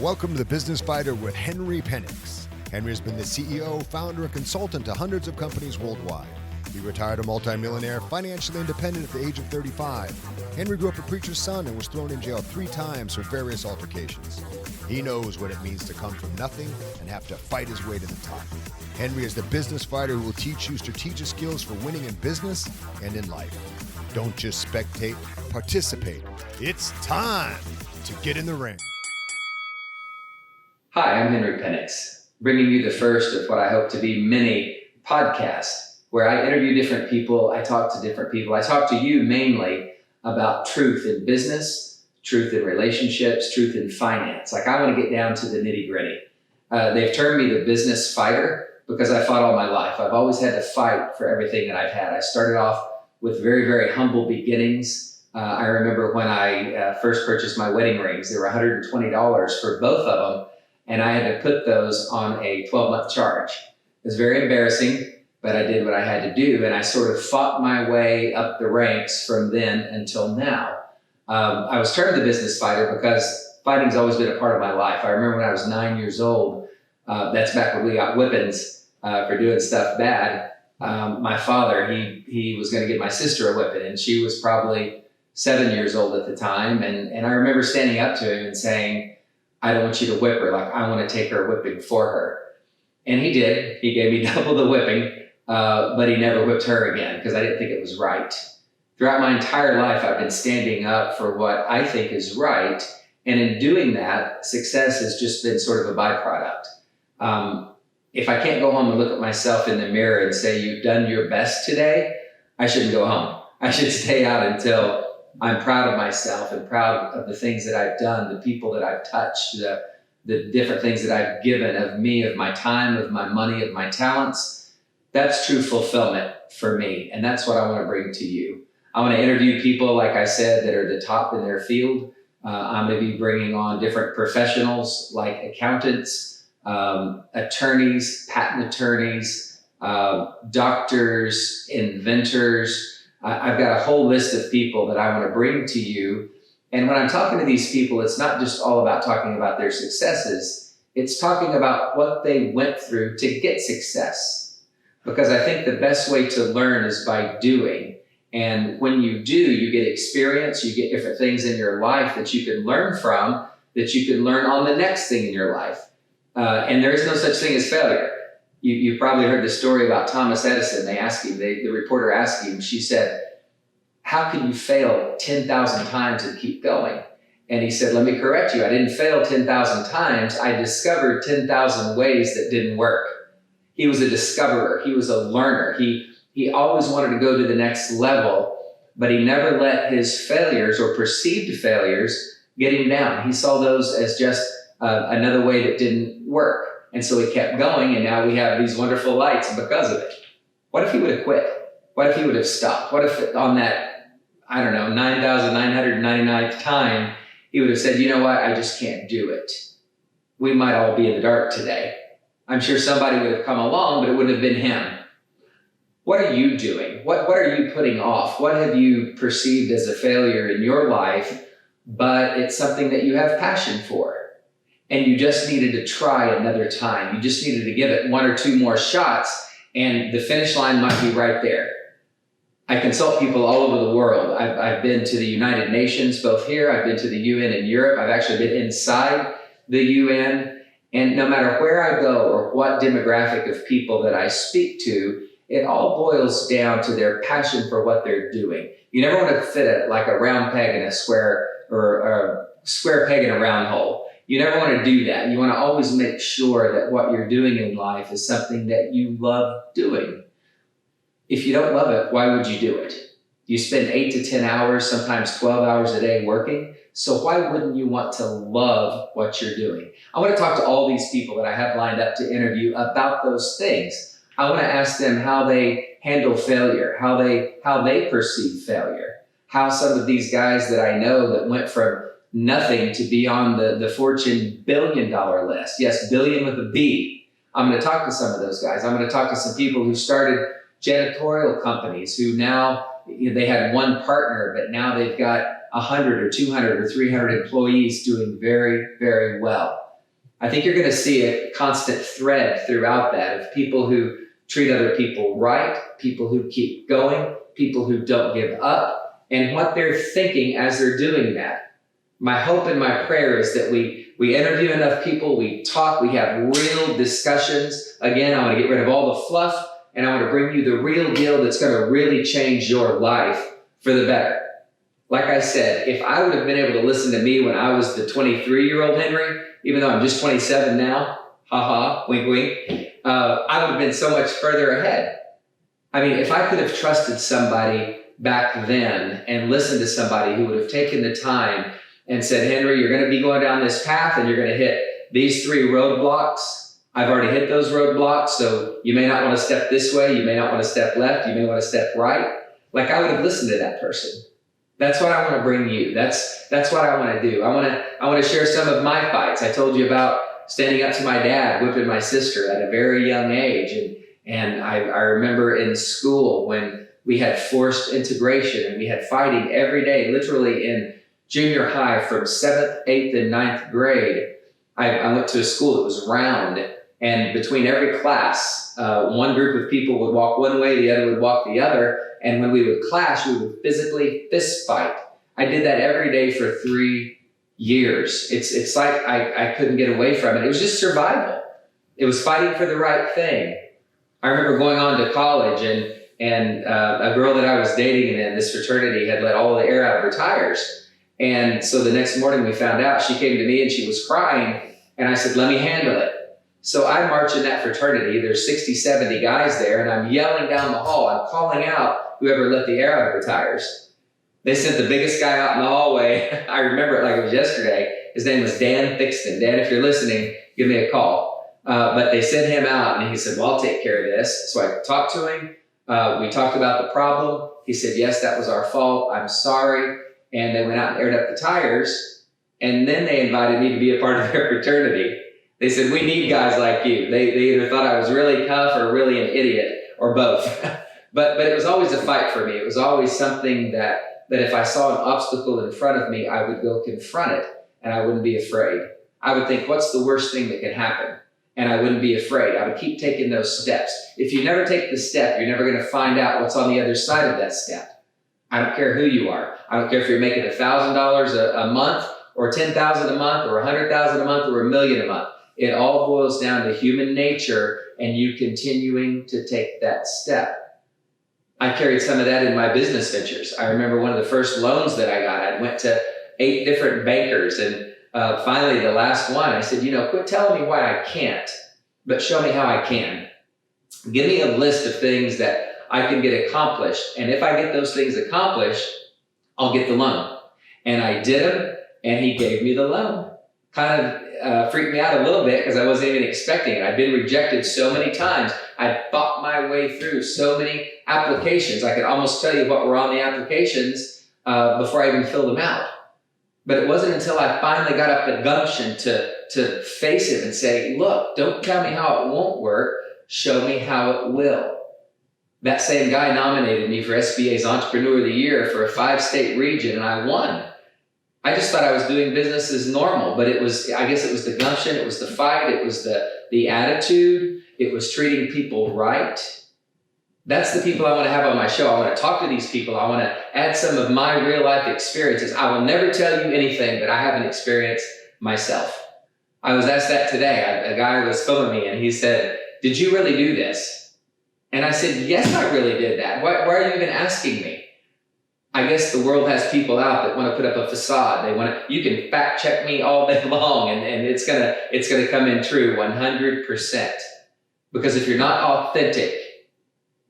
Welcome to The Business Fighter with Henry Penix. Henry has been the CEO, founder, and consultant to hundreds of companies worldwide. He retired a multimillionaire, financially independent at the age of 35. Henry grew up a preacher's son and was thrown in jail 3 times for various altercations. He knows what it means to come from nothing and have to fight his way to the top. Henry is the business fighter who will teach you strategic skills for winning in business and in life. Don't just spectate, participate. It's time to get in the ring. Hi, I'm Henry Penix, bringing you the first of what I hope to be many podcasts where I interview different people, I talk to different people. I talk to you mainly about truth in business, truth in relationships, truth in finance. Like, I want to get down to the nitty-gritty. They've termed me the business fighter because I fought all my life. I've always had to fight for everything that I've had. I started off with very, very humble beginnings. I remember when I first purchased my wedding rings, they were $120 for both of them. And I had to put those on a 12-month charge. It was very embarrassing, but I did what I had to do. And I sort of fought my way up the ranks from then until now. I was termed the business fighter because fighting's always been a part of my life. I remember when I was 9 years old, that's back when we got whippings for doing stuff bad. My father, he was going to give my sister a whipping, and she was probably 7 years old at the time. And I remember standing up to him and saying, I don't want you to whip her. Like, I want to take her whipping for her. And he did. He gave me double the whipping, but he never whipped her again because I didn't think it was right. Throughout my entire life, I've been standing up for what I think is right. And in doing that, success has just been sort of a byproduct. If I can't go home and look at myself in the mirror and say, you've done your best today, I shouldn't go home. I should stay out until I'm proud of myself and proud of the things that I've done, the people that I've touched, the different things that I've given of me, of my time, of my money, of my talents. That's true fulfillment for me. And that's what I want to bring to you. I want to interview people, like I said, that are the top in their field. I'm going to be bringing on different professionals like accountants, attorneys, patent attorneys, doctors, inventors. I've got a whole list of people that I want to bring to you. And when I'm talking to these people, it's not just all about talking about their successes. It's talking about what they went through to get success. Because I think the best way to learn is by doing. And when you do, you get experience, you get different things in your life that you can learn from, that you can learn on the next thing in your life. And there is no such thing as failure. You probably heard the story about Thomas Edison. They asked him, the reporter asked him, she said, how can you fail 10,000 times and keep going? And he said, let me correct you. I didn't fail 10,000 times. I discovered 10,000 ways that didn't work. He was a discoverer. He was a learner. He always wanted to go to the next level, but he never let his failures or perceived failures get him down. He saw those as just another way that didn't work. And so he kept going, and now we have these wonderful lights because of it. What if he would have quit? What if he would have stopped? What if on that, 9,999th time, he would have said, you know what, I just can't do it. We might all be in the dark today. I'm sure somebody would have come along, but it wouldn't have been him. What are you doing? What are you putting off? What have you perceived as a failure in your life, but it's something that you have passion for? And you just needed to try another time. You just needed to give it 1 or 2 more shots, and the finish line might be right there. I consult people all over the world. I've been to the United Nations, both here. I've been to the UN in Europe. I've actually been inside the UN. And no matter where I go or what demographic of people that I speak to, it all boils down to their passion for what they're doing. You never want to fit it like a round peg in a square, or a square peg in a round hole. You never want to do that. You want to always make sure that what you're doing in life is something that you love doing. If you don't love it, why would you do it? You spend 8 to 10 hours, sometimes 12 hours a day working. So why wouldn't you want to love what you're doing? I want to talk to all these people that I have lined up to interview about those things. I want to ask them how they handle failure, how they perceive failure, how some of these guys that I know that went from nothing to be on the Fortune billion-dollar list. Yes, billion with a B. I'm going to talk to some of those guys. I'm going to talk to some people who started janitorial companies who now, they had one partner, but now they've got 100 or 200 or 300 employees doing very, very well. I think you're going to see a constant thread throughout that of people who treat other people right, people who keep going, people who don't give up, and what they're thinking as they're doing that. My hope and my prayer is that we interview enough people, we talk, we have real discussions. Again, I want to get rid of all the fluff, and I want to bring you the real deal that's going to really change your life for the better. Like I said, if I would have been able to listen to me when I was the 23-year-old Henry, even though I'm just 27 now, wink, wink, I would have been so much further ahead. I mean, if I could have trusted somebody back then and listened to somebody who would have taken the time and said, Henry, you're going to be going down this path and you're going to hit these 3 roadblocks. I've already hit those roadblocks, so you may not want to step this way. You may not want to step left. You may want to step right. Like, I would have listened to that person. That's what I want to bring you. That's what I want to do. I want to share some of my fights. I told you about standing up to my dad, whipping my sister at a very young age. And I remember in school when we had forced integration and we had fighting every day, literally in junior high from 7th, 8th, and 9th grade. I went to a school that was round, and between every class, one group of people would walk one way, the other would walk the other. And when we would clash, we would physically fist fight. I did that every day for 3 years. It's like I couldn't get away from it. It was just survival. It was fighting for the right thing. I remember going on to college, and a girl that I was dating in this fraternity had let all the air out of her tires. And so the next morning we found out, she came to me and she was crying, and I said, let me handle it. So I march in that fraternity. There's 60, 70 guys there, and I'm yelling down the hall. I'm calling out whoever let the air out of their tires. They sent the biggest guy out in the hallway. I remember it like it was yesterday. His name was Dan Thixton. Dan, if you're listening, give me a call. But they sent him out, and he said, well, I'll take care of this. So I talked to him. We talked about the problem. He said, yes, that was our fault. I'm sorry. And they went out and aired up the tires. And then they invited me to be a part of their fraternity. They said, we need guys like you. They either thought I was really tough or really an idiot, or both. But it was always a fight for me. It was always something that if I saw an obstacle in front of me, I would go confront it, and I wouldn't be afraid. I would think, what's the worst thing that can happen? And I wouldn't be afraid. I would keep taking those steps. If you never take the step, you're never going to find out what's on the other side of that step. I don't care who you are. I don't care if you're making $1,000 a month, or $10,000 a month, or $100,000 a month, or $1 million a month. It all boils down to human nature and you continuing to take that step. I carried some of that in my business ventures. I remember one of the first loans that I got, I went to 8 different bankers, and finally the last one, I said, quit telling me why I can't, but show me how I can. Give me a list of things that I can get accomplished. And if I get those things accomplished, I'll get the loan. And I did them, and he gave me the loan. Kind of freaked me out a little bit because I wasn't even expecting it. I'd been rejected so many times. I fought my way through so many applications. I could almost tell you what were on the applications before I even filled them out. But it wasn't until I finally got up the gumption to face it and say, look, don't tell me how it won't work. Show me how it will. That same guy nominated me for SBA's Entrepreneur of the Year for a 5-state region, and I won. I just thought I was doing business as normal, but I guess it was the gumption, it was the fight, it was the attitude, it was treating people right. That's the people I want to have on my show. I want to talk to these people. I want to add some of my real life experiences. I will never tell you anything that I haven't experienced myself. I was asked that today. A guy was filming me and he said, did you really do this? And I said, yes, I really did that. Why are you even asking me? I guess the world has people out that want to put up a facade. You can fact check me all day long, and it's gonna come in true 100%. Because if you're not authentic,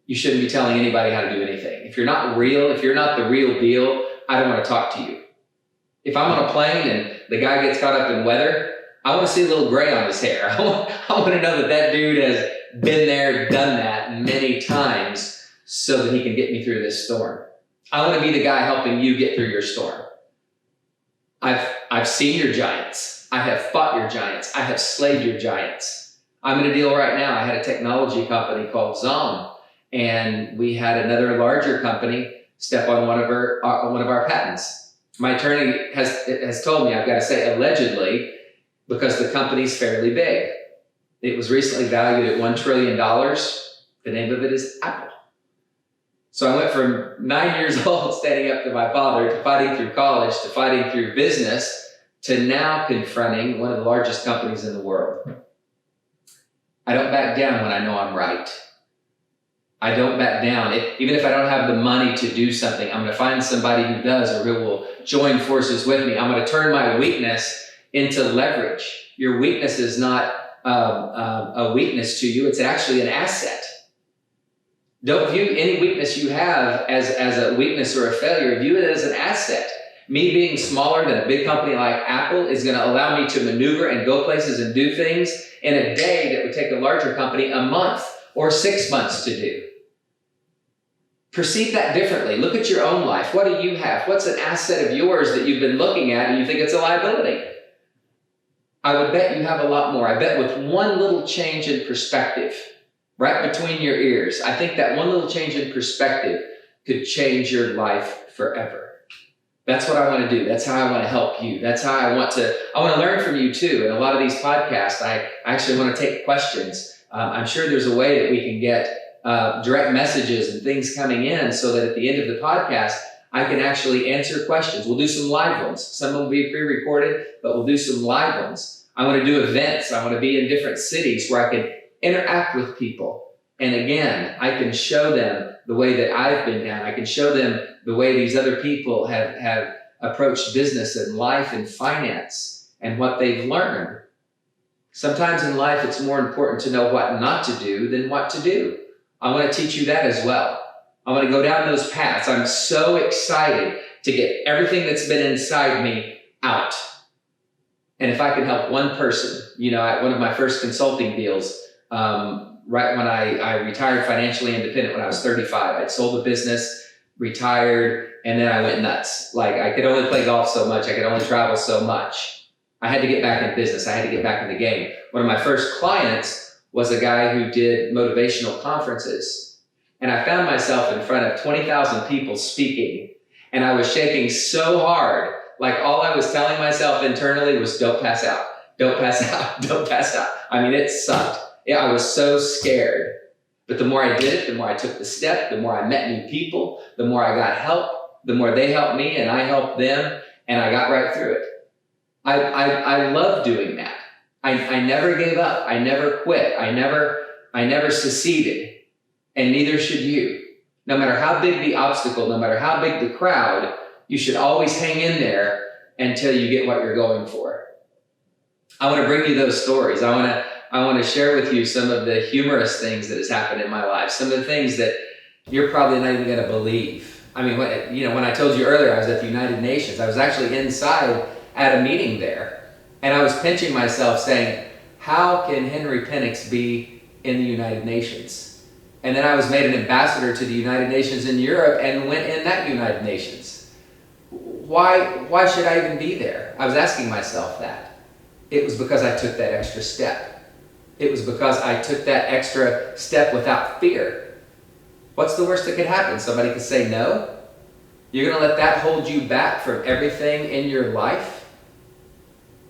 you shouldn't be telling anybody how to do anything. If you're not real, if you're not the real deal, I don't want to talk to you. If I'm on a plane and the guy gets caught up in weather, I want to see a little gray on his hair. I want to know that dude has been there, done that many times so that he can get me through this storm. I want to be the guy helping you get through your storm. I've seen your giants. I have fought your giants. I have slayed your giants. I'm in a deal right now. I had a technology company called Zom, and we had another larger company step on one of our patents. My attorney has told me, I've got to say allegedly, because the company's fairly big. It was recently valued at $1 trillion. The name of it is Apple. So I went from 9 years old standing up to my father, to fighting through college, to fighting through business, to now confronting one of the largest companies in the world. I don't back down when I know I'm right. I don't back down. Even if I don't have the money to do something, I'm going to find somebody who does or who will join forces with me. I'm going to turn my weakness into leverage. Your weakness is not a weakness to you. It's actually an asset. Don't view any weakness you have as a weakness or a failure. View it as an asset. Me being smaller than a big company like Apple is going to allow me to maneuver and go places and do things in a day that would take a larger company a month or 6 months to do. Perceive that differently. Look at your own life. What do you have? What's an asset of yours that you've been looking at and you think it's a liability? I would bet you have a lot more. I bet with one little change in perspective, right between your ears, I think that one little change in perspective could change your life forever. That's what I want to do. That's how I want to help you. That's how I want to learn from you too. In a lot of these podcasts, I actually want to take questions. I'm sure there's a way that we can get direct messages and things coming in so that at the end of the podcast, I can actually answer questions. We'll do some live ones. Some will be pre-recorded, but we'll do some live ones. I want to do events. I want to be in different cities where I can interact with people. And again, I can show them the way that I've been down. I can show them the way these other people have approached business and life and finance and what they've learned. Sometimes in life, it's more important to know what not to do than what to do. I want to teach you that as well. I want to go down those paths. I'm so excited to get everything that's been inside me out. And if I can help one person, one of my first consulting deals, right when I retired financially independent when I was 35, I'd sold the business, retired, and then I went nuts. Like I could only play golf so much. I could only travel so much. I had to get back in business. I had to get back in the game. One of my first clients was a guy who did motivational conferences. And I found myself in front of 20,000 people speaking. And I was shaking so hard. Like all I was telling myself internally was don't pass out, don't pass out, don't pass out. I mean, it sucked. Yeah, I was so scared. But the more I did it, the more I took the step, the more I met new people, the more I got help, the more they helped me and I helped them, and I got right through it. I love doing that. I never gave up. I never quit. I never seceded. And neither should you. No matter how big the obstacle, no matter how big the crowd, you should always hang in there until you get what you're going for. I want to bring you those stories. I want to share with you some of the humorous things that has happened in my life, some of the things that you're probably not even going to believe. I mean, when I told you earlier I was at the United Nations, I was actually inside at a meeting there, and I was pinching myself saying, how can Henry Penix be in the United Nations? And then I was made an ambassador to the United Nations in Europe and went in that United Nations. Why should I even be there? I was asking myself that. It was because I took that extra step. It was because I took that extra step without fear. What's the worst that could happen? Somebody could say no? You're going to let that hold you back from everything in your life?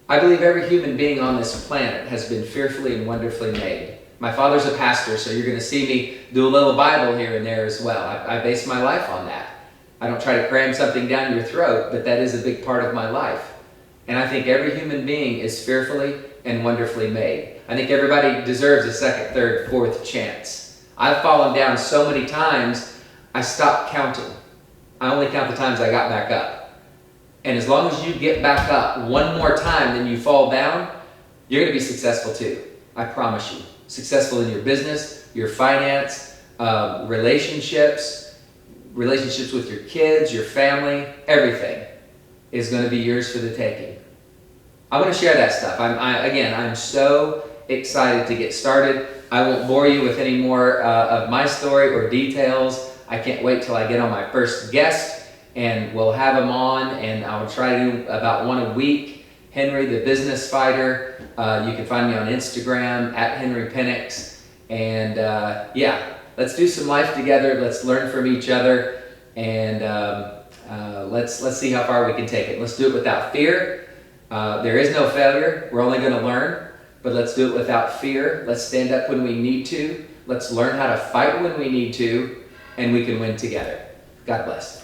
I believe every human being on this planet has been fearfully and wonderfully made. My father's a pastor, so you're going to see me do a little Bible here and there as well. I base my life on that. I don't try to cram something down your throat, but that is a big part of my life. And I think every human being is fearfully and wonderfully made. I think everybody deserves a second, third, fourth chance. I've fallen down so many times, I stopped counting. I only count the times I got back up. And as long as you get back up one more time than you fall down, you're going to be successful too. I promise you. Successful in your business, your finance, relationships with your kids, your family, everything is going to be yours for the taking. I want to share that stuff. I'm so excited to get started. I won't bore you with any more of my story or details. I can't wait till I get on my first guest, and we'll have him on, and I'll try to do about one a week. Henry, the business fighter. You can find me on Instagram at Henry Penix. And let's do some life together. Let's learn from each other, and let's see how far we can take it. Let's do it without fear. There is no failure. We're only going to learn, but let's do it without fear. Let's stand up when we need to. Let's learn how to fight when we need to, and we can win together. God bless.